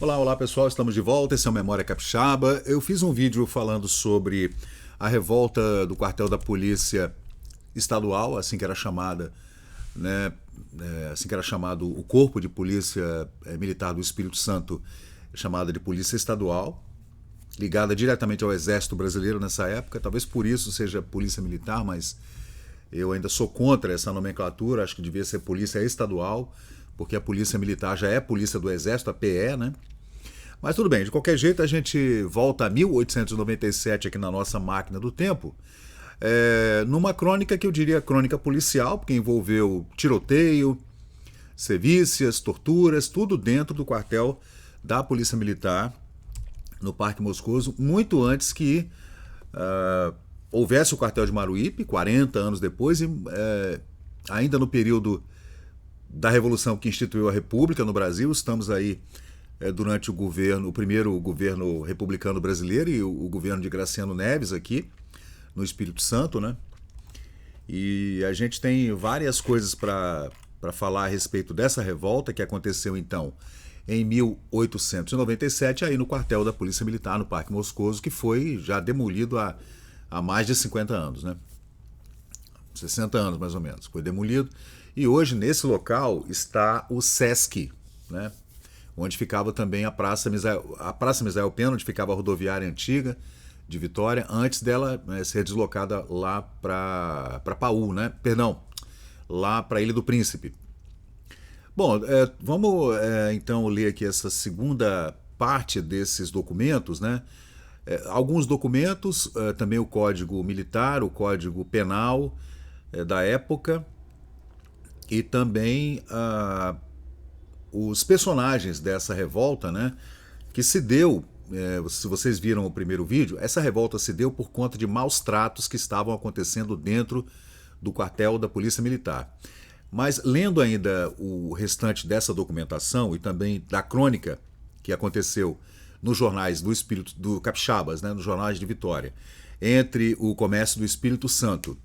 Olá, olá pessoal, estamos de volta, esse é o Memória Capixaba. Eu fiz um vídeo falando sobre a revolta do quartel da Polícia Estadual, assim que era chamada, né, assim que era chamado o Corpo de Polícia Militar do Espírito Santo, chamada de Polícia Estadual, ligada diretamente ao Exército Brasileiro nessa época, talvez por isso seja Polícia Militar, mas eu ainda sou contra essa nomenclatura, acho que devia ser Polícia Estadual, porque a Polícia Militar já é Polícia do Exército, a PE, né? Mas tudo bem, de qualquer jeito a gente volta a 1897 aqui na nossa máquina do tempo, numa crônica que eu diria crônica policial, porque envolveu tiroteio, sevícias, torturas, tudo dentro do quartel da Polícia Militar no Parque Moscoso, muito antes que houvesse o quartel de Maruípe, 40 anos depois, e ainda no período da Revolução que instituiu a República no Brasil. Estamos aí durante o primeiro governo republicano brasileiro e o governo de Graciano Neves aqui no Espírito Santo, né? E a gente tem várias coisas para falar a respeito dessa revolta que aconteceu então em 1897 aí no quartel da Polícia Militar no Parque Moscoso, que foi já demolido há mais de 50 anos, né? 60 anos mais ou menos, foi demolido. E hoje nesse local está o Sesc, né? Onde ficava também a Praça Misael Pena, onde ficava a rodoviária antiga de Vitória, antes dela ser deslocada lá para Paú, né? Perdão, lá para Ilha do Príncipe. Bom, vamos então ler aqui essa segunda parte desses documentos, né? Alguns documentos, também o Código Militar, o Código Penal da época e também os personagens dessa revolta, né? Que se deu, se vocês viram o primeiro vídeo, essa revolta se deu por conta de maus tratos que estavam acontecendo dentro do quartel da Polícia Militar. Mas lendo ainda o restante dessa documentação e também da crônica que aconteceu nos jornais do Capixabas, né, nos jornais de Vitória, entre o Comércio do Espírito Santo,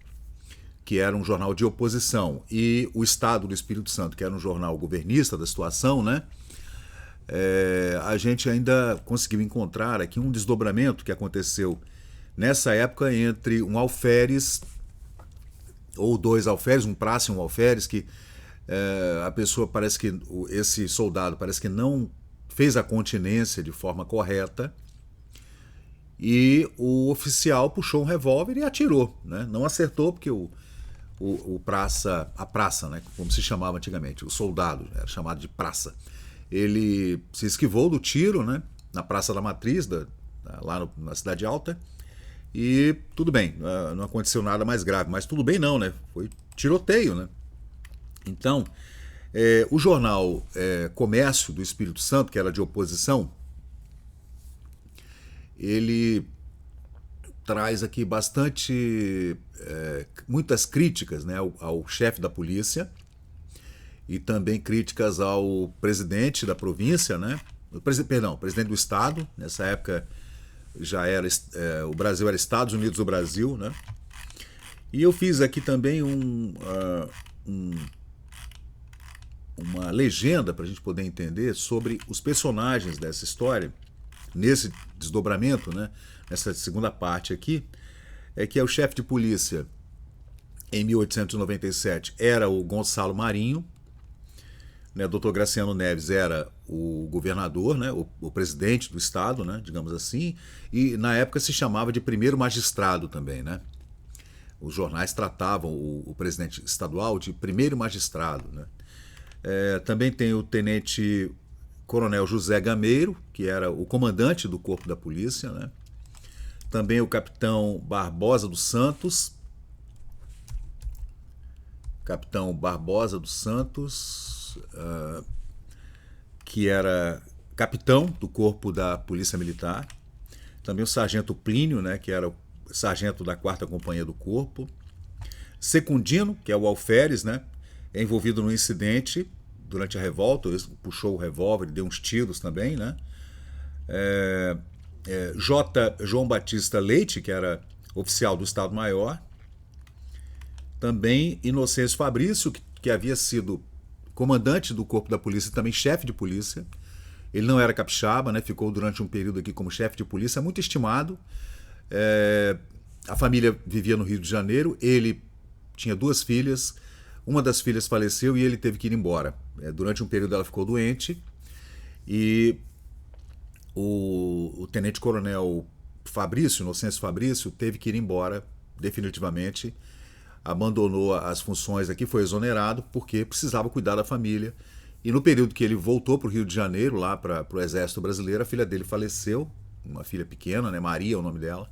que era um jornal de oposição, e o Estado do Espírito Santo, que era um jornal governista da situação, né, a gente ainda conseguiu encontrar aqui um desdobramento que aconteceu nessa época entre um alferes ou dois alferes, um praça e um alferes, que a pessoa parece que, esse soldado parece que não fez a continência de forma correta e o oficial puxou um revólver e atirou, né? Não acertou porque a praça, né, como se chamava antigamente, o soldado era chamado de praça. Ele se esquivou do tiro, né, na Praça da Matriz, lá na Cidade Alta, e tudo bem, não aconteceu nada mais grave, mas tudo bem não, né? Foi tiroteio, né? Então, o jornal Comércio do Espírito Santo, que era de oposição, ele traz aqui muitas críticas, né, ao chefe da polícia e também críticas ao presidente da província, né? Presidente do estado. Nessa época já era o Brasil era Estados Unidos do Brasil, né? E eu fiz aqui também uma legenda para a gente poder entender sobre os personagens dessa história nesse desdobramento, né? Nessa segunda parte aqui, que é o chefe de polícia em 1897 era o Gonçalo Marinho, né? Dr. Graciano Neves era o governador, né? O presidente do estado, né? Digamos assim, e na época se chamava de primeiro magistrado também, né? Os jornais tratavam o presidente estadual de primeiro magistrado, né? Também tem o tenente coronel José Gameiro, que era o comandante do corpo da polícia, né? Também o capitão Barbosa dos Santos, que era capitão do corpo da Polícia Militar. Também o sargento Plínio, né, que era o sargento da 4ª Companhia do Corpo. Secundino, que é o alferes, né, é envolvido no incidente durante a revolta, ele puxou o revólver, deu uns tiros também, né? João Batista Leite, que era oficial do Estado-Maior. Também Inocêncio Fabrício, que havia sido comandante do corpo da polícia e também chefe de polícia. Ele não era capixaba, né? Ficou durante um período aqui como chefe de polícia, muito estimado. A família vivia no Rio de Janeiro, ele tinha 2 filhas, uma das filhas faleceu e ele teve que ir embora. Durante um período ela ficou doente e o tenente-coronel Fabrício, Inocêncio Fabrício, teve que ir embora definitivamente, abandonou as funções aqui, foi exonerado porque precisava cuidar da família. E no período que ele voltou para o Rio de Janeiro, lá para o Exército Brasileiro, a filha dele faleceu, uma filha pequena, né, Maria é o nome dela,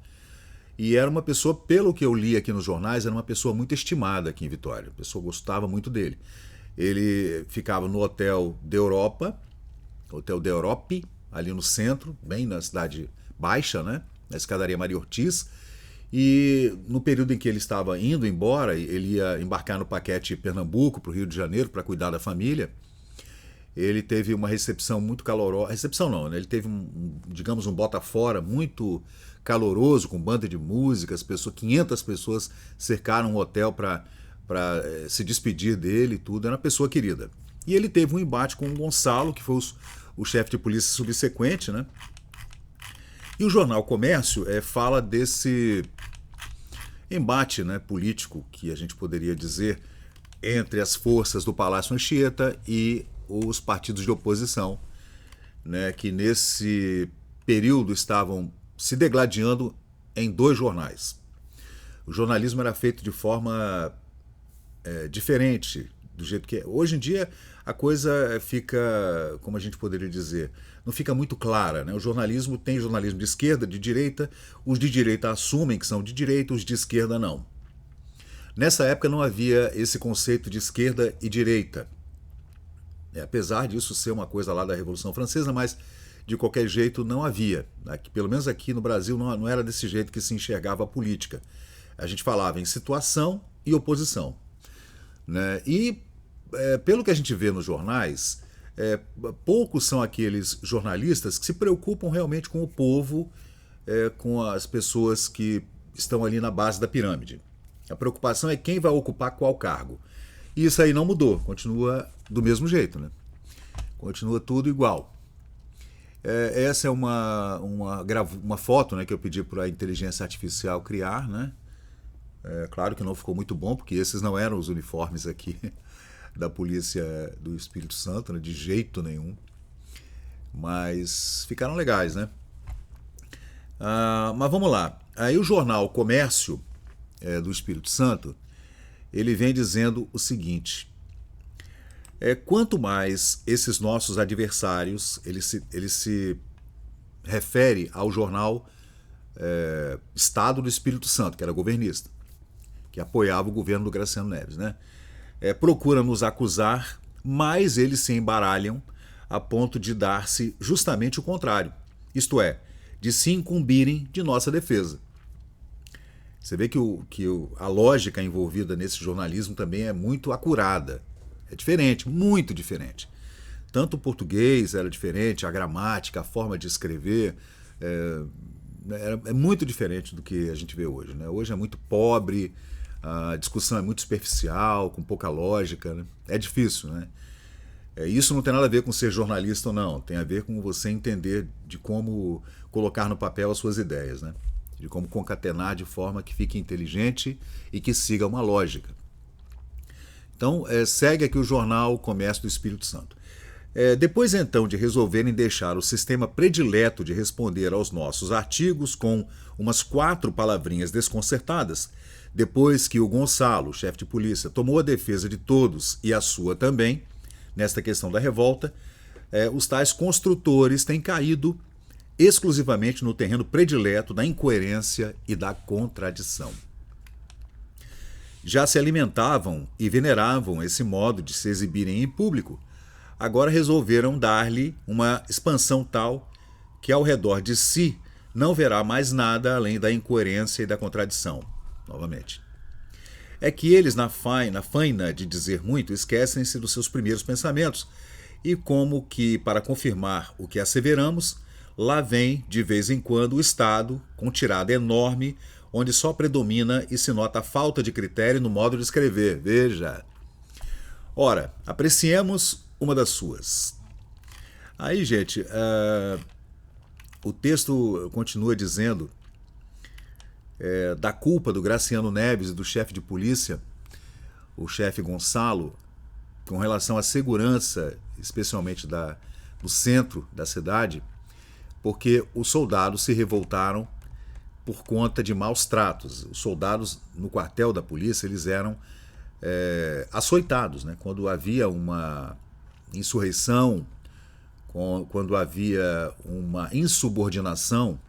e era uma pessoa, pelo que eu li aqui nos jornais, era uma pessoa muito estimada aqui em Vitória, a pessoa gostava muito dele. Ele ficava no Hotel da Europa, Hotel da Europe, ali no centro, bem na Cidade Baixa, né, na escadaria Maria Ortiz, e no período em que ele estava indo embora, ele ia embarcar no paquete Pernambuco para o Rio de Janeiro para cuidar da família. Ele teve uma recepção muito calorosa, recepção não, né? Ele teve digamos, um bota fora muito caloroso, com banda de músicas, 500 pessoas cercaram o hotel para se despedir dele e tudo, era uma pessoa querida. E ele teve um embate com o Gonçalo, que foi o chefe de polícia subsequente, né? E o jornal Comércio fala desse embate, né, político, que a gente poderia dizer, entre as forças do Palácio Anchieta e os partidos de oposição, né, que nesse período estavam se degladiando em 2 jornais. O jornalismo era feito de forma diferente do jeito que é. Hoje em dia a coisa fica, como a gente poderia dizer, não fica muito clara, né? O jornalismo tem jornalismo de esquerda, de direita, os de direita assumem que são de direita, os de esquerda não. Nessa época não havia esse conceito de esquerda e direita. Apesar disso ser uma coisa lá da Revolução Francesa, mas de qualquer jeito não havia. Pelo menos aqui no Brasil não era desse jeito que se enxergava a política. A gente falava em situação e oposição, né? E pelo que a gente vê nos jornais, poucos são aqueles jornalistas que se preocupam realmente com o povo, com as pessoas que estão ali na base da pirâmide. A preocupação é quem vai ocupar qual cargo. E isso aí não mudou, continua do mesmo jeito, né? Continua tudo igual. Essa é uma foto, né, que eu pedi para a inteligência artificial criar, né? Claro que não ficou muito bom, porque esses não eram os uniformes aqui da Polícia do Espírito Santo, né, de jeito nenhum. Mas ficaram legais, né? Mas vamos lá. Aí o jornal Comércio do Espírito Santo, ele vem dizendo o seguinte: quanto mais esses nossos adversários, ele se refere ao jornal Estado do Espírito Santo, que era governista, que apoiava o governo do Graciano Neves, né? Procuram nos acusar, mas eles se embaralham a ponto de dar-se justamente o contrário, isto é, de se incumbirem de nossa defesa. Você vê que a lógica envolvida nesse jornalismo também é muito acurada. É diferente, muito diferente. Tanto o português era diferente, a gramática, a forma de escrever é muito diferente do que a gente vê hoje, né? Hoje é muito pobre, a discussão é muito superficial, com pouca lógica, né? É difícil, né? Isso não tem nada a ver com ser jornalista ou não, tem a ver com você entender de como colocar no papel as suas ideias, né? De como concatenar de forma que fique inteligente e que siga uma lógica. Então, segue aqui o jornal Comércio do Espírito Santo. Depois, então, de resolverem deixar o sistema predileto de responder aos nossos artigos com umas 4 palavrinhas desconcertadas, depois que o Gonçalo, chefe de polícia, tomou a defesa de todos e a sua também, nesta questão da revolta, os tais construtores têm caído exclusivamente no terreno predileto da incoerência e da contradição. Já se alimentavam e veneravam esse modo de se exibirem em público, agora resolveram dar-lhe uma expansão tal que ao redor de si não verá mais nada além da incoerência e da contradição. Novamente. É que eles, na faina de dizer muito, esquecem-se dos seus primeiros pensamentos e, como que para confirmar o que asseveramos, lá vem, de vez em quando, o Estado, com tirada enorme, onde só predomina e se nota a falta de critério no modo de escrever. Veja. Ora, apreciemos uma das suas. Aí, gente, o texto continua dizendo da culpa do Graciano Neves e do chefe de polícia, o chefe Gonçalo, com relação à segurança, especialmente do centro da cidade, porque os soldados se revoltaram por conta de maus tratos. Os soldados no quartel da polícia, eles eram açoitados, né? Quando havia uma insurreição, quando havia uma insubordinação,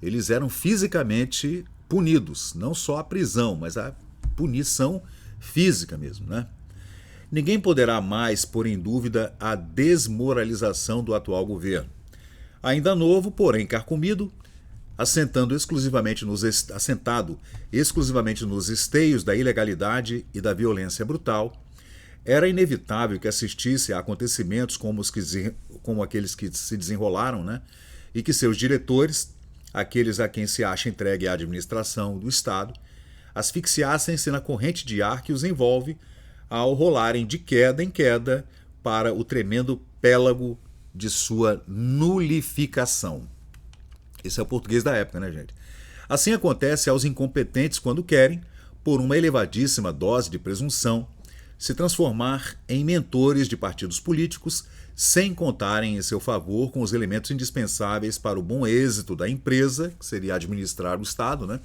eles eram fisicamente punidos, não só a prisão, mas a punição física mesmo, né? Ninguém poderá mais pôr em dúvida a desmoralização do atual governo. Ainda novo, porém carcomido, assentado exclusivamente nos esteios da ilegalidade e da violência brutal, era inevitável que assistisse a acontecimentos como aqueles que se desenrolaram, né? E que seus diretores, aqueles a quem se acha entregue à administração do Estado, asfixiassem-se na corrente de ar que os envolve ao rolarem de queda em queda para o tremendo pélago de sua nulificação. Esse é o português da época, né, gente? Assim acontece aos incompetentes quando querem, por uma elevadíssima dose de presunção, se transformar em mentores de partidos políticos, sem contarem em seu favor com os elementos indispensáveis para o bom êxito da empresa, que seria administrar o Estado, né?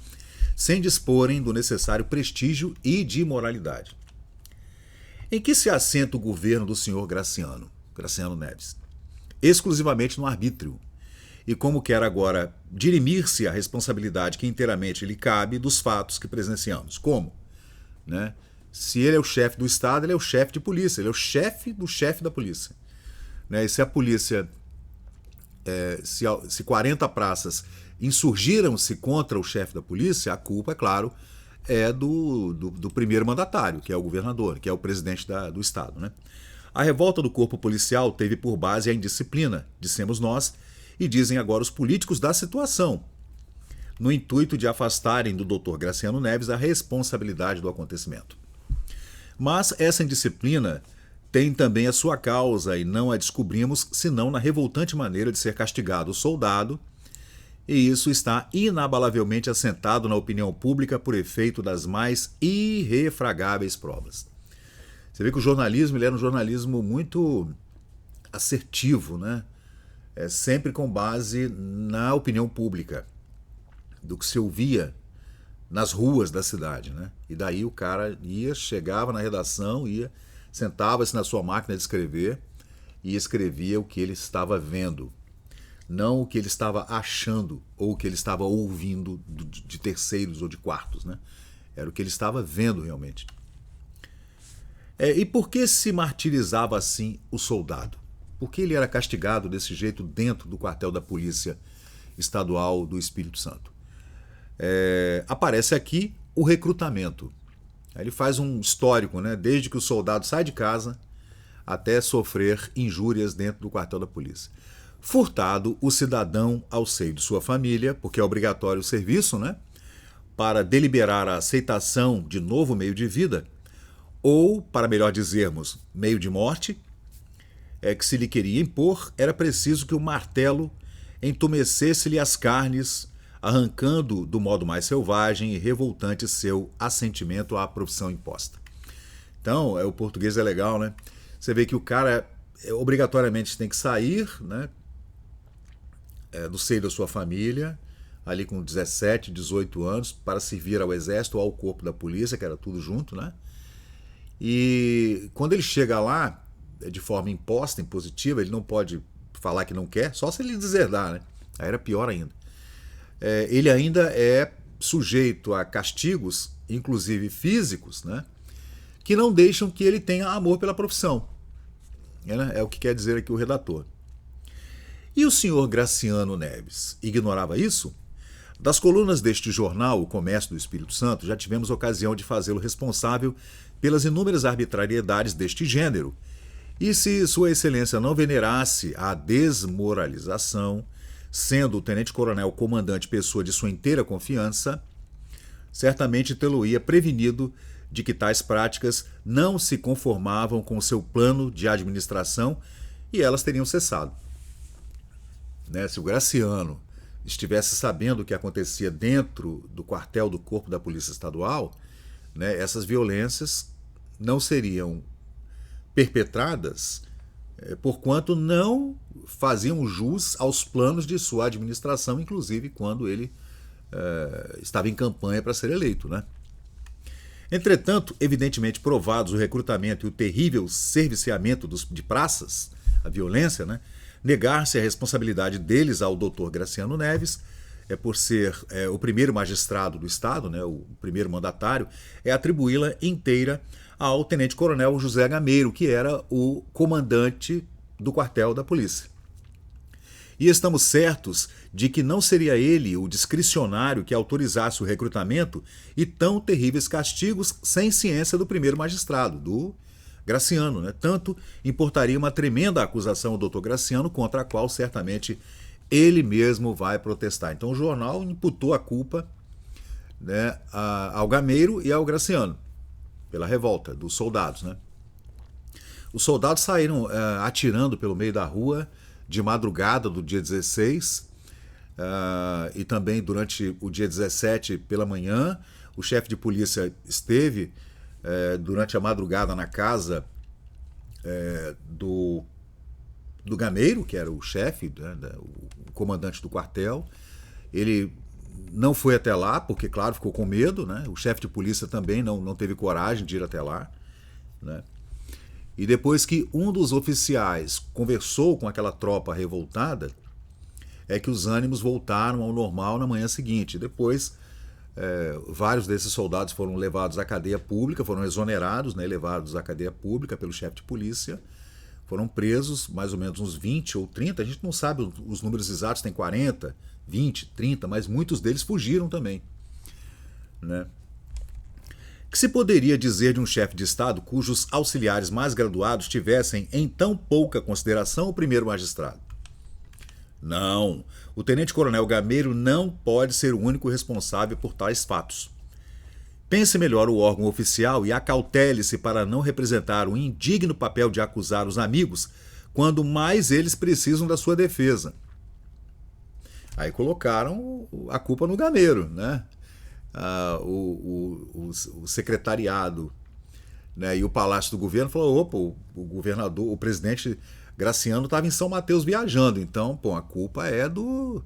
Sem disporem do necessário prestígio e de moralidade. Em que se assenta o governo do senhor Graciano Neves? Exclusivamente no arbítrio. E como quer agora dirimir-se a responsabilidade que inteiramente lhe cabe dos fatos que presenciamos. Como? Né? Se ele é o chefe do Estado, ele é o chefe de polícia, ele é o chefe do chefe da polícia. Né? E se a polícia, se 40 praças insurgiram-se contra o chefe da polícia, a culpa, é claro, é do primeiro mandatário, que é o governador, que é o presidente do Estado. Né? A revolta do corpo policial teve por base a indisciplina, dissemos nós, e dizem agora os políticos da situação, no intuito de afastarem do Dr. Graciano Neves a responsabilidade do acontecimento. Mas essa indisciplina tem também a sua causa e não a descobrimos senão na revoltante maneira de ser castigado o soldado, e isso está inabalavelmente assentado na opinião pública por efeito das mais irrefragáveis provas. Você vê que o jornalismo ele era um jornalismo muito assertivo, né? Sempre com base na opinião pública, do que se ouvia nas ruas da cidade, né? E daí o cara chegava na redação, sentava-se na sua máquina de escrever e escrevia o que ele estava vendo, não o que ele estava achando ou o que ele estava ouvindo de terceiros ou de quartos, né? Era o que ele estava vendo realmente. E por que se martirizava assim o soldado? Por que ele era castigado desse jeito dentro do quartel da Polícia Estadual do Espírito Santo? Aparece aqui o recrutamento. Ele faz um histórico, né? Desde que o soldado sai de casa até sofrer injúrias dentro do quartel da polícia. Furtado o cidadão ao seio de sua família, porque é obrigatório o serviço, né? Para deliberar a aceitação de novo meio de vida, ou, para melhor dizermos, meio de morte, que se lhe queria impor, era preciso que o martelo entumecesse-lhe as carnes, arrancando do modo mais selvagem e revoltante seu assentimento à profissão imposta. Então, o português é legal, né? Você vê que o cara obrigatoriamente tem que sair, né, do seio da sua família, ali com 17, 18 anos, para servir ao exército ou ao corpo da polícia, que era tudo junto, né? E quando ele chega lá, de forma imposta, impositiva, ele não pode falar que não quer, só se ele deserdar, né? Aí era pior ainda. Ele ainda é sujeito a castigos, inclusive físicos, né? Que não deixam que ele tenha amor pela profissão. É o que quer dizer aqui o redator. E o senhor Graciano Neves ignorava isso? Das colunas deste jornal, O Comércio do Espírito Santo, já tivemos ocasião de fazê-lo responsável pelas inúmeras arbitrariedades deste gênero. E se Sua Excelência não venerasse a desmoralização, sendo o tenente-coronel comandante pessoa de sua inteira confiança, certamente tê-lo-ia prevenido de que tais práticas não se conformavam com seu plano de administração e elas teriam cessado. Né? Se o Graciano estivesse sabendo o que acontecia dentro do quartel do Corpo da Polícia Estadual, né, essas violências não seriam perpetradas, porquanto não faziam jus aos planos de sua administração, inclusive quando ele estava em campanha para ser eleito. Né? Entretanto, evidentemente provados o recrutamento e o terrível serviciamento de praças, a violência, né, negar-se a responsabilidade deles ao Dr. Graciano Neves, por ser o primeiro magistrado do Estado, né, o primeiro mandatário, é atribuí-la inteira ao tenente-coronel José Gameiro, que era o comandante do quartel da polícia. E estamos certos de que não seria ele o discricionário que autorizasse o recrutamento e tão terríveis castigos sem ciência do primeiro magistrado, do Graciano. Né? Tanto importaria uma tremenda acusação ao doutor Graciano, contra a qual certamente ele mesmo vai protestar. Então o jornal imputou a culpa, né, ao Gameiro e ao Graciano pela revolta dos soldados. Né? Os soldados saíram atirando pelo meio da rua de madrugada do dia 16 e também durante o dia 17 pela manhã. O chefe de polícia esteve durante a madrugada na casa do Gameiro, que era o chefe, né, o comandante do quartel. Ele não foi até lá, porque, claro, ficou com medo. Né? O chefe de polícia também não teve coragem de ir até lá. Né? E depois que um dos oficiais conversou com aquela tropa revoltada, é que os ânimos voltaram ao normal na manhã seguinte. Depois, vários desses soldados foram levados à cadeia pública, foram exonerados, né, levados à cadeia pública pelo chefe de polícia, foram presos, mais ou menos uns 20 ou 30, a gente não sabe os números exatos, tem 40, 20, 30, mas muitos deles fugiram também. Né? Que se poderia dizer de um chefe de Estado cujos auxiliares mais graduados tivessem em tão pouca consideração o primeiro magistrado? Não, o tenente-coronel Gameiro não pode ser o único responsável por tais fatos. Pense melhor o órgão oficial e acautele-se para não representar o indigno papel de acusar os amigos quando mais eles precisam da sua defesa. Aí colocaram a culpa no Gameiro, né? O secretariado, né, e o Palácio do Governo falou: opa, o governador, o presidente Graciano estava em São Mateus viajando, então a culpa é do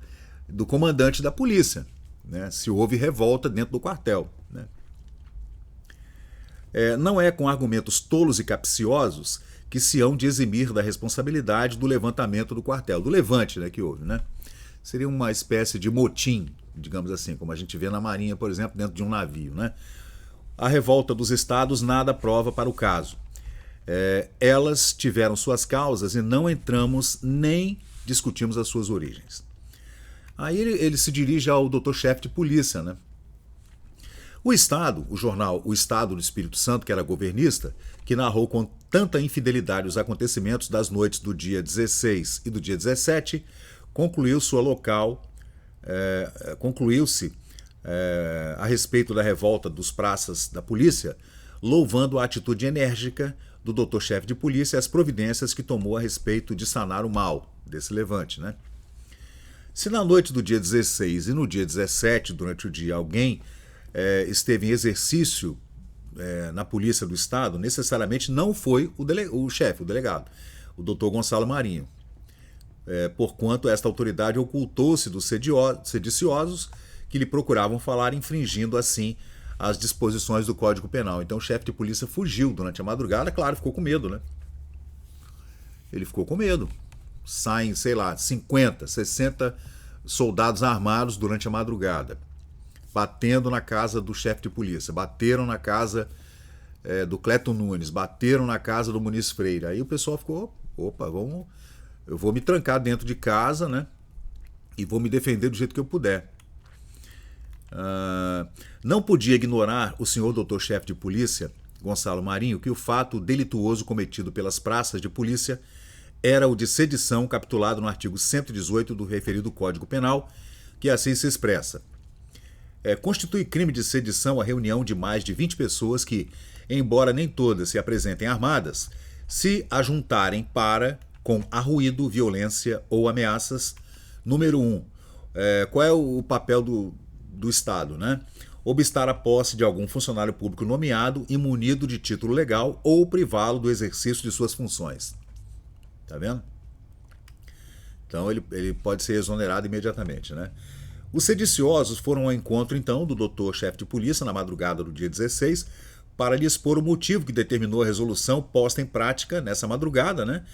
comandante da polícia, né, se houve revolta dentro do quartel. Né? Não é com argumentos tolos e capciosos que se hão de eximir da responsabilidade do levantamento do quartel, do levante, né, que houve. Né? Seria uma espécie de motim, digamos assim, como a gente vê na Marinha, por exemplo, dentro de um navio. Né? A revolta dos estados nada prova para o caso. Elas tiveram suas causas e não entramos nem discutimos as suas origens. Aí ele se dirige ao doutor-chefe de polícia. Né? O Estado, o jornal O Estado do Espírito Santo, que era governista, que narrou com tanta infidelidade os acontecimentos das noites do dia 16 e do dia 17, concluiu-se a respeito da revolta dos praças da polícia, louvando a atitude enérgica do doutor-chefe de polícia e as providências que tomou a respeito de sanar o mal desse levante. Né? Se na noite do dia 16 e no dia 17, durante o dia, alguém esteve em exercício na polícia do Estado, necessariamente não foi o chefe, o delegado, o doutor Gonçalo Marinho. Porquanto esta autoridade ocultou-se dos sediciosos que lhe procuravam falar, infringindo assim as disposições do Código Penal. Então o chefe de polícia fugiu durante a madrugada, claro, ficou com medo. Né? Ele ficou com medo. Saem, 50, 60 soldados armados durante a madrugada, batendo na casa do chefe de polícia, bateram na casa do Cléton Nunes, bateram na casa do Muniz Freire. Aí o pessoal ficou, opa, eu vou me trancar dentro de casa, né? E vou me defender do jeito que eu puder. Não podia ignorar o senhor doutor-chefe de polícia, Gonçalo Marinho, que o fato delituoso cometido pelas praças de polícia era o de sedição capitulado no artigo 118 do referido Código Penal, que assim se expressa. Constitui crime de sedição a reunião de mais de 20 pessoas que, embora nem todas se apresentem armadas, se ajuntarem para, com arruído, violência ou ameaças. Número 1. Qual é o papel do Estado, né? Obstar a posse de algum funcionário público nomeado e munido de título legal ou privá-lo do exercício de suas funções. Tá vendo? Então ele pode ser exonerado imediatamente, né? Os sediciosos foram ao encontro, então, do doutor-chefe de polícia na madrugada do dia 16 para lhe expor o motivo que determinou a resolução posta em prática nessa madrugada, né?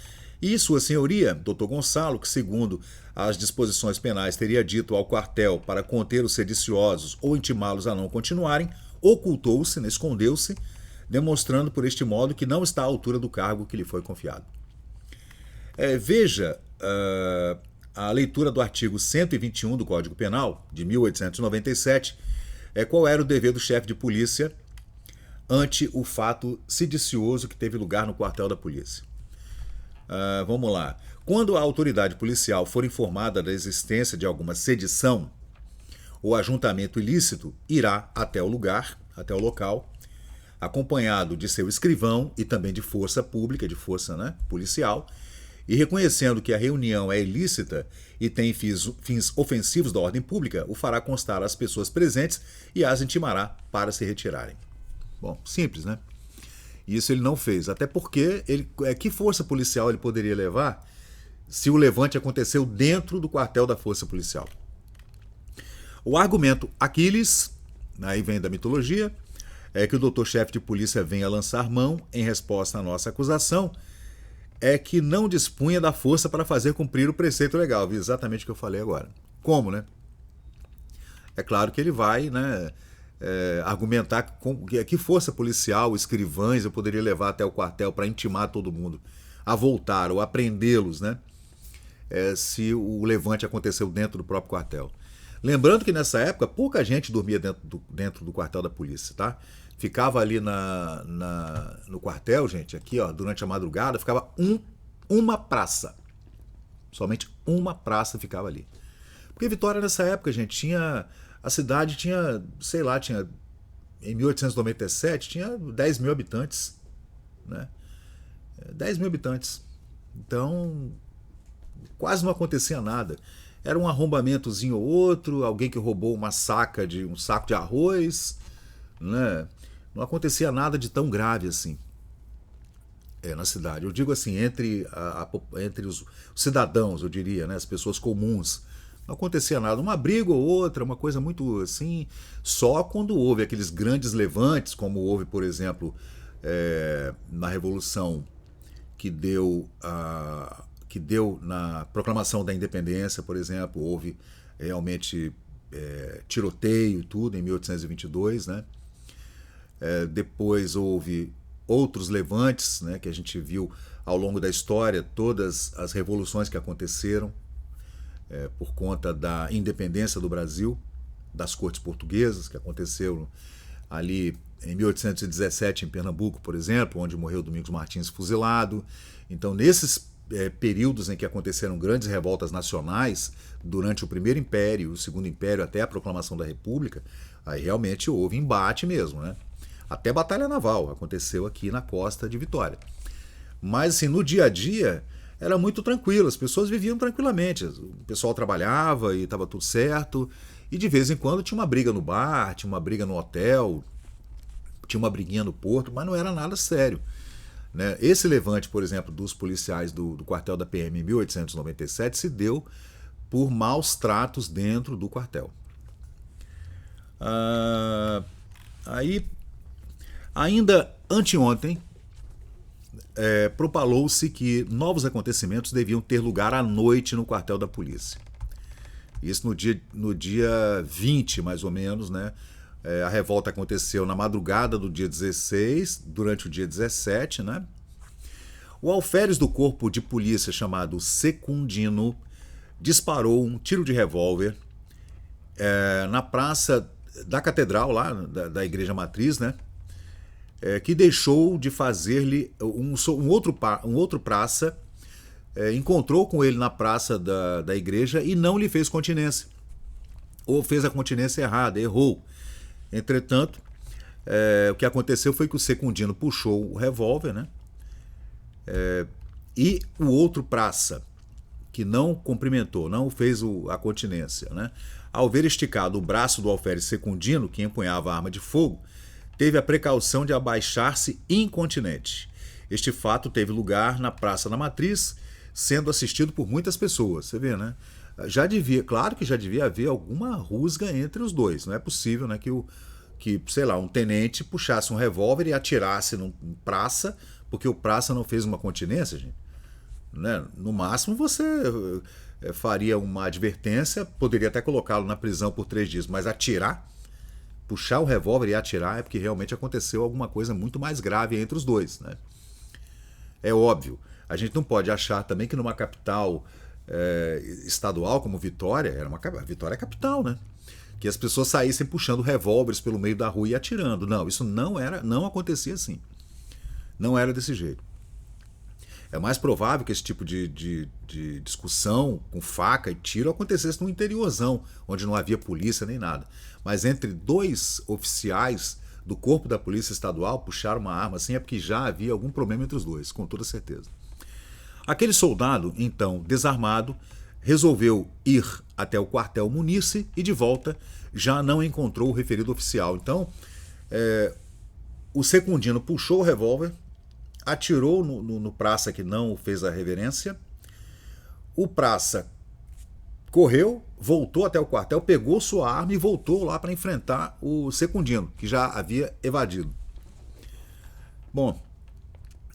E sua senhoria, doutor Gonçalo, que segundo as disposições penais teria dito ao quartel para conter os sediciosos ou intimá-los a não continuarem, ocultou-se, né, escondeu-se, demonstrando por este modo que não está à altura do cargo que lhe foi confiado. Veja a leitura do artigo 121 do Código Penal, de 1897, qual era o dever do chefe de polícia ante o fato sedicioso que teve lugar no quartel da polícia. Vamos lá. Quando a autoridade policial for informada da existência de alguma sedição ou ajuntamento ilícito, irá até o lugar, até o local, acompanhado de seu escrivão e também de força pública, de força, né, policial, e reconhecendo que a reunião é ilícita e tem fins ofensivos da ordem pública, o fará constar às pessoas presentes e as intimará para se retirarem. Bom, simples, né? Isso ele não fez, até porque que força policial ele poderia levar se o levante aconteceu dentro do quartel da força policial? O argumento Aquiles, aí vem da mitologia, é que o doutor-chefe de polícia venha lançar mão em resposta à nossa acusação, é que não dispunha da força para fazer cumprir o preceito legal. Viu? Exatamente o que eu falei agora. Como, né? É claro que ele vai, né, argumentar que força policial, escrivães, eu poderia levar até o quartel para intimar todo mundo a voltar ou a prendê-los, né? Se o levante aconteceu dentro do próprio quartel. Lembrando que nessa época pouca gente dormia dentro do quartel da polícia, tá? Ficava ali no quartel, gente, aqui, ó, durante a madrugada, ficava uma praça. Somente uma praça ficava ali. Porque Vitória nessa época, gente, a cidade tinha, sei lá, em 1897, tinha 10 mil habitantes, né? 10 mil habitantes. Então, quase não acontecia nada. Era um arrombamentozinho ou outro, alguém que roubou um saco de arroz, né? Não acontecia nada de tão grave assim na cidade. Eu digo assim, entre os cidadãos, eu diria, né? As pessoas comuns. Não acontecia nada. Uma briga ou outra, uma coisa muito assim, só quando houve aqueles grandes levantes, como houve, por exemplo, na Revolução que deu na proclamação da independência, por exemplo, houve realmente tiroteio e tudo em 1822, né? Depois houve outros levantes, né, que a gente viu ao longo da história, todas as revoluções que aconteceram por conta da independência do Brasil, das cortes portuguesas, que aconteceram ali em 1817 em Pernambuco, por exemplo, onde morreu Domingos Martins fuzilado. Então, nesses períodos em que aconteceram grandes revoltas nacionais, durante o Primeiro Império, o Segundo Império, até a proclamação da República, aí realmente houve embate mesmo, né? Até batalha naval aconteceu aqui na costa de Vitória. Mas assim, no dia a dia era muito tranquilo, as pessoas viviam tranquilamente. O pessoal trabalhava e estava tudo certo. E de vez em quando tinha uma briga no bar, tinha uma briga no hotel, tinha uma briguinha no porto, mas não era nada sério, né? Esse levante, por exemplo, dos policiais do quartel da PM em 1897 se deu por maus tratos dentro do quartel. Aí, ainda anteontem, propalou-se que novos acontecimentos deviam ter lugar à noite no quartel da polícia. Isso no dia 20, mais ou menos, né? A revolta aconteceu na madrugada do dia 16, durante o dia 17, né? O alferes do corpo de polícia chamado Secundino disparou um tiro de revólver na praça da catedral, lá da igreja matriz, né? Que deixou de fazer-lhe um outro praça, encontrou com ele na praça da igreja e não lhe fez continência. Ou fez a continência errada, errou. Entretanto, o que aconteceu foi que o Secundino puxou o revólver, né? E o outro praça, que não cumprimentou, não fez a continência, né? Ao ver esticado o braço do alferes Secundino, que empunhava a arma de fogo, teve a precaução de abaixar-se incontinente. Este fato teve lugar na Praça da Matriz, sendo assistido por muitas pessoas. Você vê, né? Claro que já devia haver alguma rusga entre os dois. Não é possível, né, sei lá, um tenente puxasse um revólver e atirasse no praça, porque o praça não fez uma continência, gente. Né? No máximo você faria uma advertência, poderia até colocá-lo na prisão por 3 dias, mas puxar o revólver e atirar é porque realmente aconteceu alguma coisa muito mais grave entre os dois, né? É óbvio, a gente não pode achar também que numa capital estadual como Vitória, Vitória é capital, né? Que as pessoas saíssem puxando revólveres pelo meio da rua e atirando. Não, isso não acontecia assim. Não era desse jeito. É mais provável que esse tipo de discussão com faca e tiro acontecesse no interiorzão, onde não havia polícia nem nada. Mas entre 2 oficiais do corpo da Polícia Estadual puxar uma arma assim é porque já havia algum problema entre os dois, com toda certeza. Aquele soldado, então, desarmado, resolveu ir até o quartel Munice e, de volta, já não encontrou o referido oficial. Então, o Secundino puxou o revólver, atirou no praça que não fez a reverência. O praça correu, voltou até o quartel, pegou sua arma e voltou lá para enfrentar o Secundino, que já havia evadido. Bom,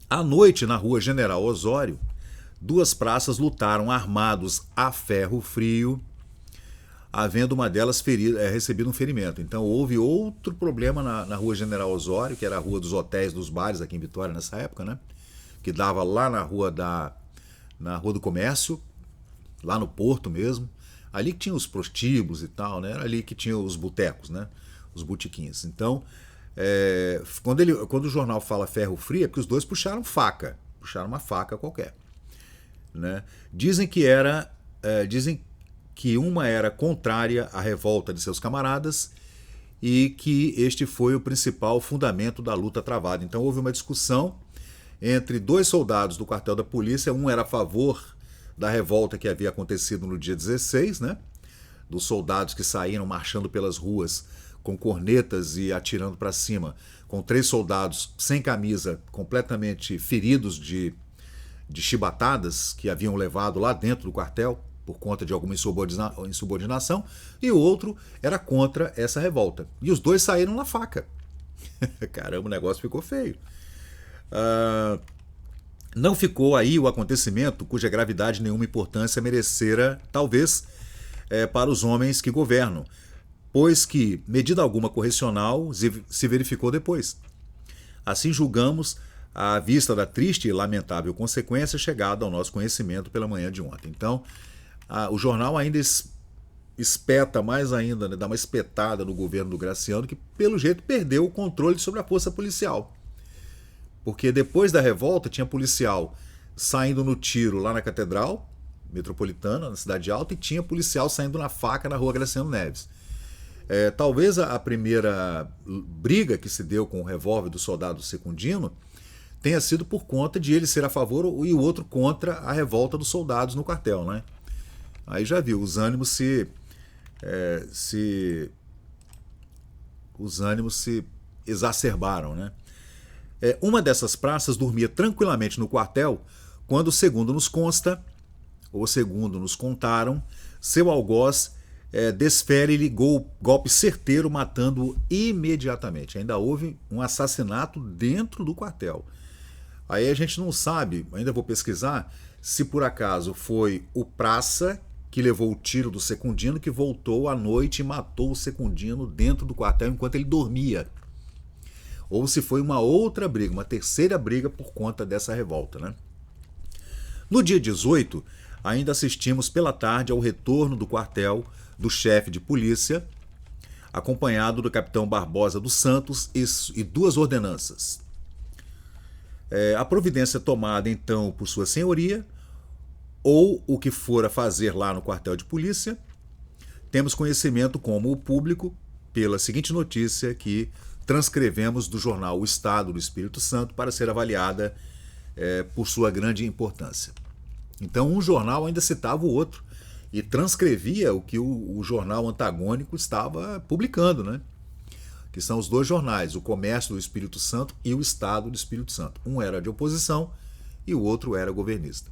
à noite, na rua General Osório, 2 praças lutaram armados a ferro frio, havendo uma delas recebido um ferimento. Então houve outro problema na rua General Osório, que era a rua dos hotéis, dos bares aqui em Vitória nessa época, né? Que dava lá na rua do Comércio, lá no Porto mesmo. Ali que tinha os prostíbulos e tal, né? Era ali que tinha os botecos, né? Os botiquins. Então, quando o jornal fala ferro frio, é porque os dois puxaram uma faca qualquer, né? Dizem que uma era contrária à revolta de seus camaradas e que este foi o principal fundamento da luta travada. Então houve uma discussão entre 2 soldados do quartel da polícia, um era a favor da revolta que havia acontecido no dia 16, né? Dos soldados que saíram marchando pelas ruas com cornetas e atirando para cima, com 3 soldados sem camisa, completamente feridos de chibatadas que haviam levado lá dentro do quartel por conta de alguma insubordinação, e o outro era contra essa revolta. E os 2 saíram na faca. Caramba, o negócio ficou feio. Não ficou aí o acontecimento cuja gravidade nenhuma importância merecera, talvez, para os homens que governam, pois que medida alguma correcional se verificou depois. Assim julgamos à vista da triste e lamentável consequência chegada ao nosso conhecimento pela manhã de ontem. Então, o jornal ainda espeta mais ainda, né, dá uma espetada no governo do Graciano, que pelo jeito perdeu o controle sobre a força policial. Porque depois da revolta tinha policial saindo no tiro lá na Catedral Metropolitana, na Cidade Alta, e tinha policial saindo na faca na rua Graciano Neves. Talvez a primeira briga que se deu com o revólver do soldado Secundino tenha sido por conta de ele ser a favor e o outro contra a revolta dos soldados no quartel, né? Aí já viu, os ânimos se exacerbaram, né? Uma dessas praças dormia tranquilamente no quartel quando, segundo nos contaram, seu algoz desfere-lhe golpe certeiro, matando-o imediatamente. Ainda houve um assassinato dentro do quartel. Aí a gente não sabe, ainda vou pesquisar, se por acaso foi o praça que levou o tiro do Secundino, que voltou à noite e matou o Secundino dentro do quartel enquanto ele dormia. Ou se foi uma outra briga, uma terceira briga por conta dessa revolta, né? No dia 18, ainda assistimos pela tarde ao retorno do quartel do chefe de polícia, acompanhado do capitão Barbosa dos Santos e 2 ordenanças. A providência tomada então por sua senhoria, ou o que for a fazer lá no quartel de polícia, temos conhecimento como o público pela seguinte notícia que transcrevemos do jornal O Estado do Espírito Santo para ser avaliada por sua grande importância. Então um jornal ainda citava o outro e transcrevia o que o jornal antagônico estava publicando, né? Que são os dois jornais, o Comércio do Espírito Santo e o Estado do Espírito Santo. Um era de oposição e o outro era governista.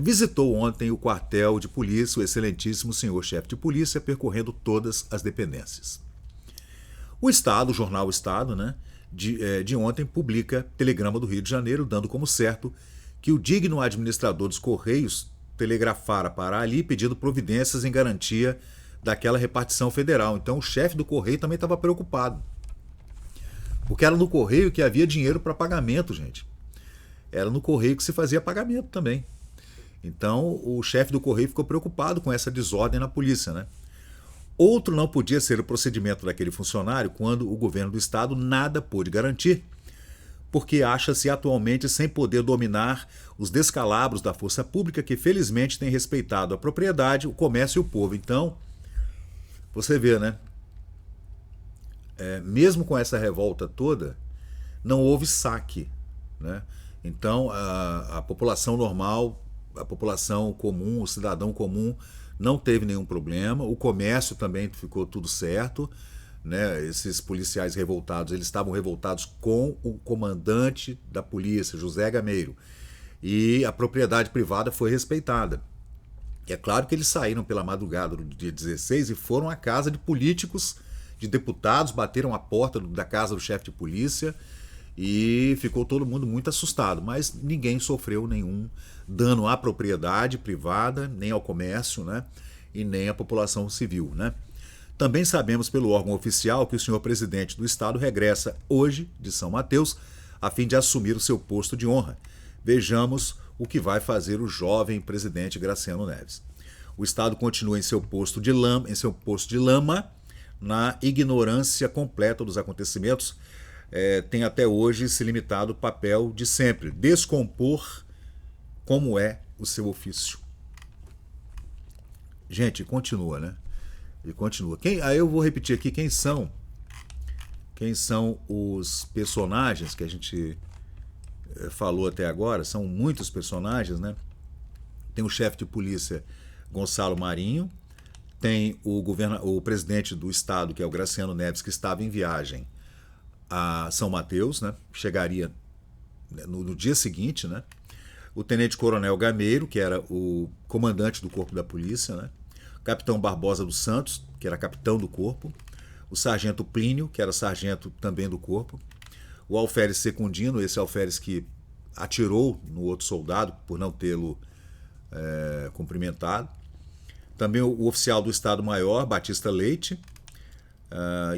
Visitou ontem o quartel de polícia o excelentíssimo senhor chefe de polícia, percorrendo todas as dependências. O Estado, o jornal Estado, né, de ontem, publica telegrama do Rio de Janeiro, dando como certo que o digno administrador dos Correios telegrafara para ali pedindo providências em garantia daquela repartição federal. Então o chefe do Correio também estava preocupado. Porque era no Correio que havia dinheiro para pagamento, gente. Era no Correio que se fazia pagamento também. Então o chefe do Correio ficou preocupado com essa desordem na polícia, né? Outro não podia ser o procedimento daquele funcionário quando o governo do estado nada pôde garantir, porque acha-se atualmente sem poder dominar os descalabros da força pública que felizmente tem respeitado a propriedade, o comércio e o povo. Então, você vê, né? Mesmo com essa revolta toda, não houve saque, né? Então, a população normal, a população comum, o cidadão comum, não teve nenhum problema. O comércio também ficou tudo certo, né? Esses policiais revoltados, eles estavam revoltados com o comandante da polícia, José Gameiro, e a propriedade privada foi respeitada. É claro que eles saíram pela madrugada do dia 16 e foram à casa de políticos, de deputados, bateram a porta da casa do chefe de polícia e ficou todo mundo muito assustado, mas ninguém sofreu nenhum dano à propriedade privada, nem ao comércio, né? E nem à população civil, né? Também sabemos pelo órgão oficial que o senhor presidente do estado regressa hoje de São Mateus a fim de assumir o seu posto de honra. Vejamos o que vai fazer o jovem presidente Graciano Neves. O estado continua em seu posto de lama, na ignorância completa dos acontecimentos. Tem até hoje se limitado ao papel de sempre, descompor como é o seu ofício. Gente, continua, né? E continua. Aí eu vou repetir aqui quem são os personagens que a gente falou até agora. São muitos personagens, né? Tem o chefe de polícia Gonçalo Marinho, tem o presidente do estado, que é o Graciano Neves, que estava em viagem a São Mateus, né? Chegaria no dia seguinte, né? O tenente-coronel Gameiro, que era o comandante do corpo da polícia, né? O capitão Barbosa dos Santos, que era capitão do corpo, o sargento Plínio, que era sargento também do corpo, o alferes Secundino, esse alferes que atirou no outro soldado por não tê-lo cumprimentado, também o oficial do Estado-Maior, Batista Leite,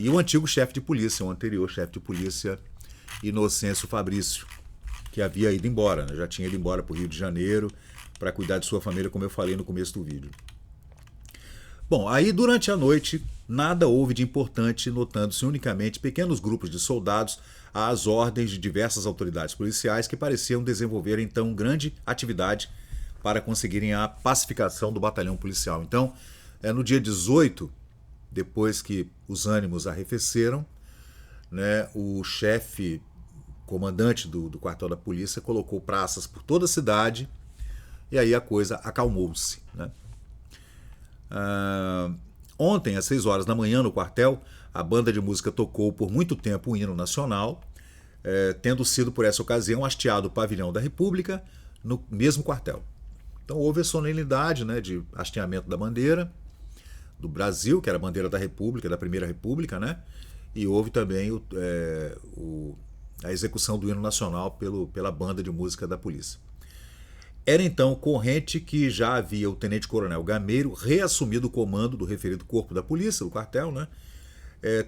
e o antigo chefe de polícia, o anterior chefe de polícia, Inocêncio Fabrício, que havia ido embora, né? Já tinha ido embora para o Rio de Janeiro para cuidar de sua família, como eu falei no começo do vídeo. Bom, aí durante a noite nada houve de importante, notando-se unicamente pequenos grupos de soldados às ordens de diversas autoridades policiais que pareciam desenvolver então grande atividade para conseguirem a pacificação do batalhão policial. Então, no dia 18, depois que os ânimos arrefeceram, né, o chefe comandante do quartel da polícia colocou praças por toda a cidade e aí a coisa acalmou-se, né? Ontem, às 6 horas da manhã, no quartel, a banda de música tocou por muito tempo o hino nacional, tendo sido por essa ocasião hasteado o pavilhão da República no mesmo quartel. Então houve a solenidade, né, de hasteamento da bandeira do Brasil, que era a bandeira da República, da Primeira República, né? E houve também a execução do hino nacional pela banda de música da polícia. Era então corrente que já havia o tenente-coronel Gameiro reassumido o comando do referido corpo da polícia, do quartel, né?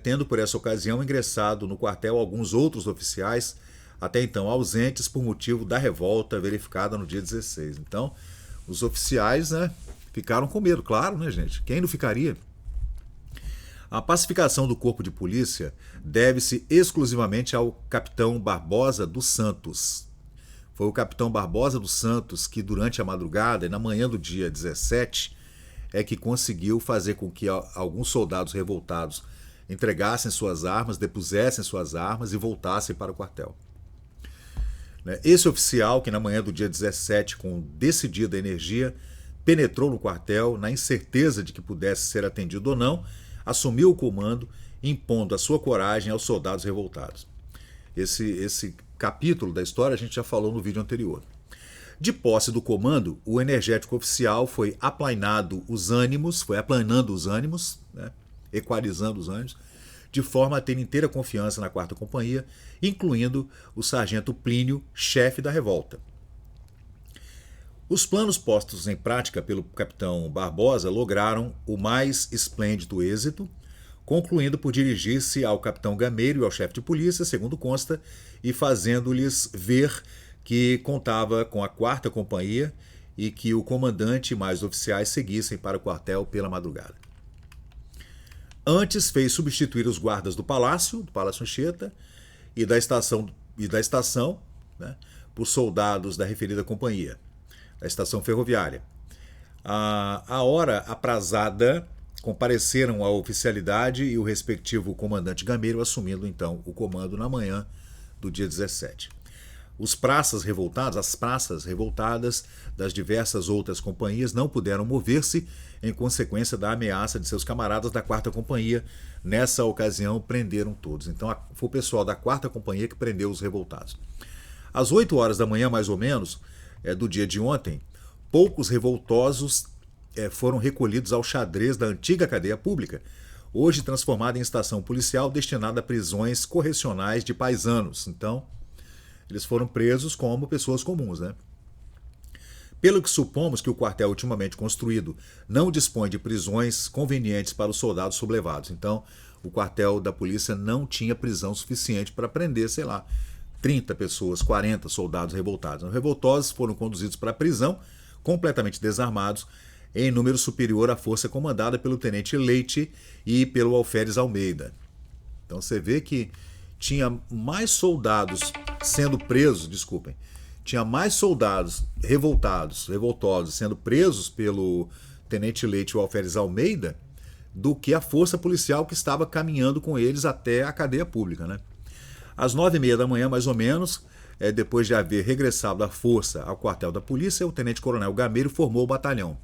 Tendo por essa ocasião ingressado no quartel alguns outros oficiais, até então ausentes por motivo da revolta verificada no dia 16. Então, os oficiais, né, ficaram com medo, claro, né, gente? Quem não ficaria? A pacificação do corpo de polícia deve-se exclusivamente ao capitão Barbosa dos Santos. Foi o capitão Barbosa dos Santos que, durante a madrugada e na manhã do dia 17, que conseguiu fazer com que alguns soldados revoltados entregassem suas armas, depusessem suas armas e voltassem para o quartel. né? Esse oficial, que na manhã do dia 17, com decidida energia, penetrou no quartel na incerteza de que pudesse ser atendido ou não, assumiu o comando, impondo a sua coragem aos soldados revoltados. Esse capítulo da história a gente já falou no vídeo anterior. De posse do comando, o energético oficial foi aplanando os ânimos, né, equalizando os ânimos, de forma a ter inteira confiança na 4ª Companhia, incluindo o sargento Plínio, chefe da revolta. Os planos postos em prática pelo capitão Barbosa lograram o mais esplêndido êxito, concluindo por dirigir-se ao capitão Gameiro e ao chefe de polícia, segundo consta, e fazendo-lhes ver que contava com a 4ª Companhia e que o comandante e mais oficiais seguissem para o quartel pela madrugada. Antes fez substituir os guardas do Palácio Anchieta, e da estação, né, por soldados da referida companhia, da estação ferroviária. A hora aprazada, compareceram à oficialidade e o respectivo comandante Gameiro assumindo então o comando na manhã do dia 17. As praças revoltadas das diversas outras companhias não puderam mover-se em consequência da ameaça de seus camaradas da 4ª Companhia. Nessa ocasião, prenderam todos. Então, foi o pessoal da 4ª Companhia que prendeu os revoltados. Às 8 horas da manhã, mais ou menos, do dia de ontem, poucos revoltosos foram recolhidos ao xadrez da antiga cadeia pública, hoje transformada em estação policial destinada a prisões correcionais de paisanos. Então, eles foram presos como pessoas comuns, né? Pelo que supomos que o quartel ultimamente construído não dispõe de prisões convenientes para os soldados sublevados. Então, o quartel da polícia não tinha prisão suficiente para prender, 30 pessoas, 40 soldados revoltados. Os revoltosos foram conduzidos para a prisão, completamente desarmados, em número superior à força comandada pelo tenente Leite e pelo alferes Almeida. Então você vê que tinha mais soldados sendo presos, tinha mais soldados revoltosos sendo presos pelo tenente Leite e o alferes Almeida do que a força policial que estava caminhando com eles até a cadeia pública, né? Às 9h30 da manhã, mais ou menos, depois de haver regressado a força ao quartel da polícia, o tenente-coronel Gameiro formou o batalhão.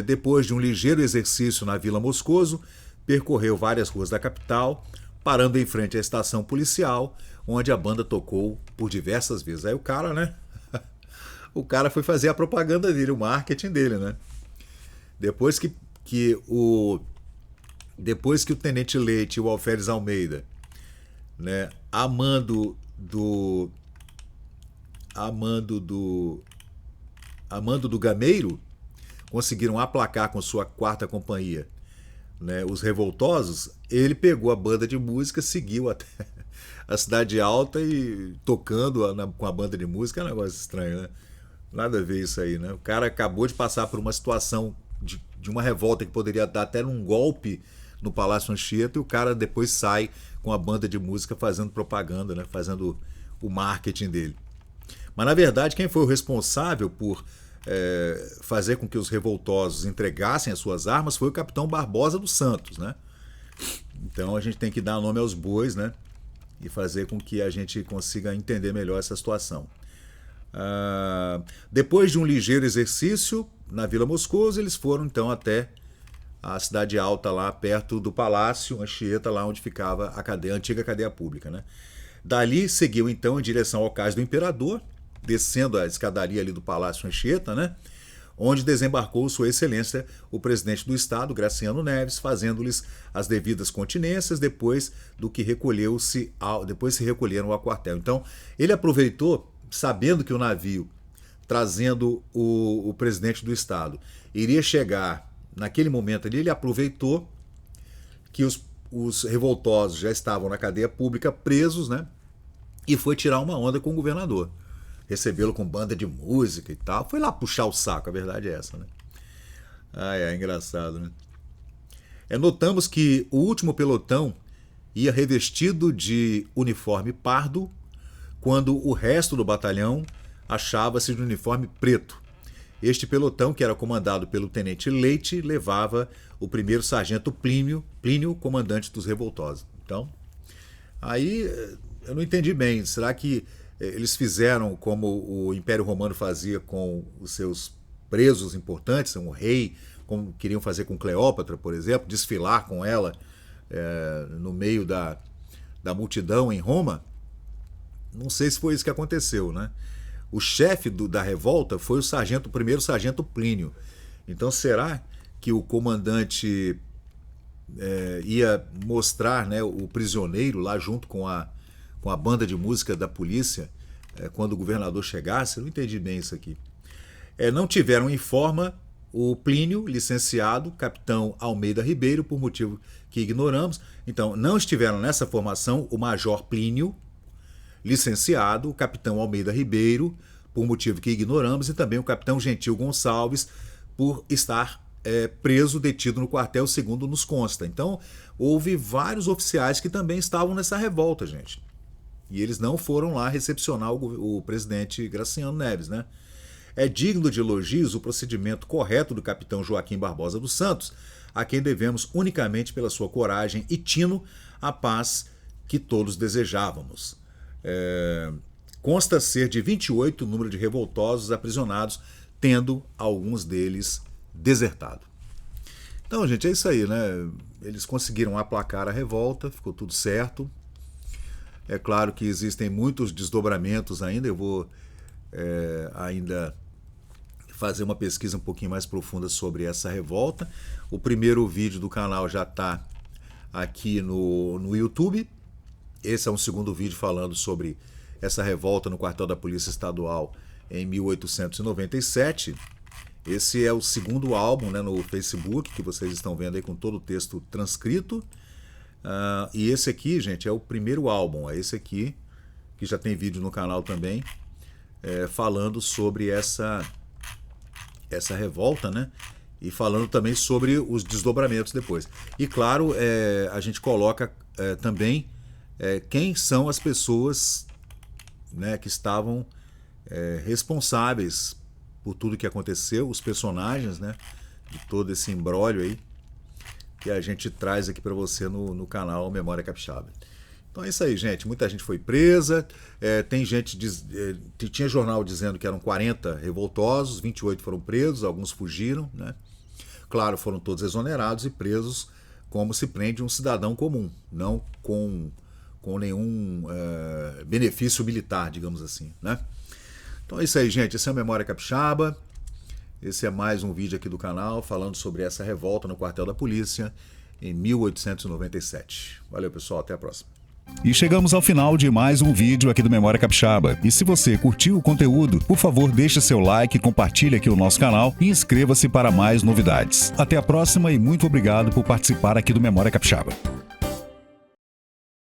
Depois de um ligeiro exercício na Vila Moscoso, percorreu várias ruas da capital, parando em frente à estação policial, onde a banda tocou por diversas vezes. Aí o cara, né? O cara foi fazer a propaganda dele, o marketing dele, né? Depois que o tenente Leite e o alferes Almeida, né, amando do Gameiro, conseguiram aplacar com sua 4ª Companhia, né, os revoltosos, ele pegou a banda de música, seguiu até a Cidade Alta e tocando com a banda de música. É um negócio estranho, né? Nada a ver isso aí, né? O cara acabou de passar por uma situação de uma revolta que poderia dar até um golpe no Palácio Anchieta, e o cara depois sai com a banda de música fazendo propaganda, né? Fazendo o marketing dele. Mas na verdade quem foi o responsável por fazer com que os revoltosos entregassem as suas armas foi o capitão Barbosa dos Santos, né? Então a gente tem que dar nome aos bois, né? E fazer com que a gente consiga entender melhor essa situação. Depois de um ligeiro exercício na Vila Moscoso, eles foram então até a Cidade Alta, lá perto do Palácio Anchieta, lá onde ficava a antiga cadeia pública, né? Dali seguiu então em direção ao Cais do Imperador, descendo a escadaria ali do Palácio Anchieta, né? Onde desembarcou Sua Excelência o presidente do Estado, Graciano Neves, fazendo-lhes as devidas continências, depois se recolheram ao quartel. Então, ele aproveitou, sabendo que o navio trazendo o presidente do Estado iria chegar naquele momento ali, ele aproveitou que os revoltosos já estavam na cadeia pública presos, né? E foi tirar uma onda com o governador. Recebê-lo com banda de música e tal. Foi lá puxar o saco, a verdade é essa, né? É engraçado, né? Notamos que o último pelotão ia revestido de uniforme pardo, quando o resto do batalhão achava-se de uniforme preto. Este pelotão, que era comandado pelo tenente Leite, levava o primeiro sargento Plínio, comandante dos revoltosos. Então, aí eu não entendi bem. Será que Eles fizeram como o Império Romano fazia com os seus presos importantes, um rei, como queriam fazer com Cleópatra, por exemplo, desfilar com ela no meio da multidão em Roma. Não sei se foi isso que aconteceu, né? O chefe da revolta foi o primeiro sargento Plínio. Então será que o comandante ia mostrar, né, o prisioneiro lá junto com a banda de música da polícia quando o governador chegasse? Eu não entendi bem isso aqui. Não tiveram em forma o Plínio, licenciado, capitão Almeida Ribeiro, por motivo que ignoramos. Então, não estiveram nessa formação o major Plínio, licenciado, o capitão Almeida Ribeiro, por motivo que ignoramos, e também o capitão Gentil Gonçalves, por estar preso, detido no quartel, segundo nos consta. Então, houve vários oficiais que também estavam nessa revolta, gente. E eles não foram lá recepcionar o presidente Graciano Neves, né? É digno de elogios o procedimento correto do capitão Joaquim Barbosa dos Santos, a quem devemos unicamente pela sua coragem e tino a paz que todos desejávamos. Consta ser de 28 o número de revoltosos aprisionados, tendo alguns deles desertado. Então, gente, é isso aí, né? Eles conseguiram aplacar a revolta, ficou tudo certo. É claro que existem muitos desdobramentos ainda, eu vou ainda fazer uma pesquisa um pouquinho mais profunda sobre essa revolta. O primeiro vídeo do canal já está aqui no YouTube. Esse é um segundo vídeo falando sobre essa revolta no quartel da Polícia Estadual em 1897. Esse é o segundo álbum, né, no Facebook, que vocês estão vendo aí com todo o texto transcrito. E esse aqui, gente, é o primeiro álbum. É esse aqui, que já tem vídeo no canal também, falando sobre essa revolta, né? E falando também sobre os desdobramentos depois. E claro, a gente coloca também quem são as pessoas, né, que estavam responsáveis por tudo que aconteceu, os personagens, né, de todo esse imbróglio aí que a gente traz aqui para você no canal Memória Capixaba. Então é isso aí, gente. Muita gente foi presa, tem gente tinha jornal dizendo que eram 40 revoltosos, 28 foram presos, alguns fugiram, né? Claro, foram todos exonerados e presos como se prende um cidadão comum, não com nenhum benefício militar, digamos assim, né? Então é isso aí, gente. Esse é o Memória Capixaba. Esse é mais um vídeo aqui do canal falando sobre essa revolta no quartel da polícia em 1897. Valeu, pessoal. Até a próxima. E chegamos ao final de mais um vídeo aqui do Memória Capixaba. E se você curtiu o conteúdo, por favor, deixe seu like, compartilhe aqui o nosso canal e inscreva-se para mais novidades. Até a próxima e muito obrigado por participar aqui do Memória Capixaba.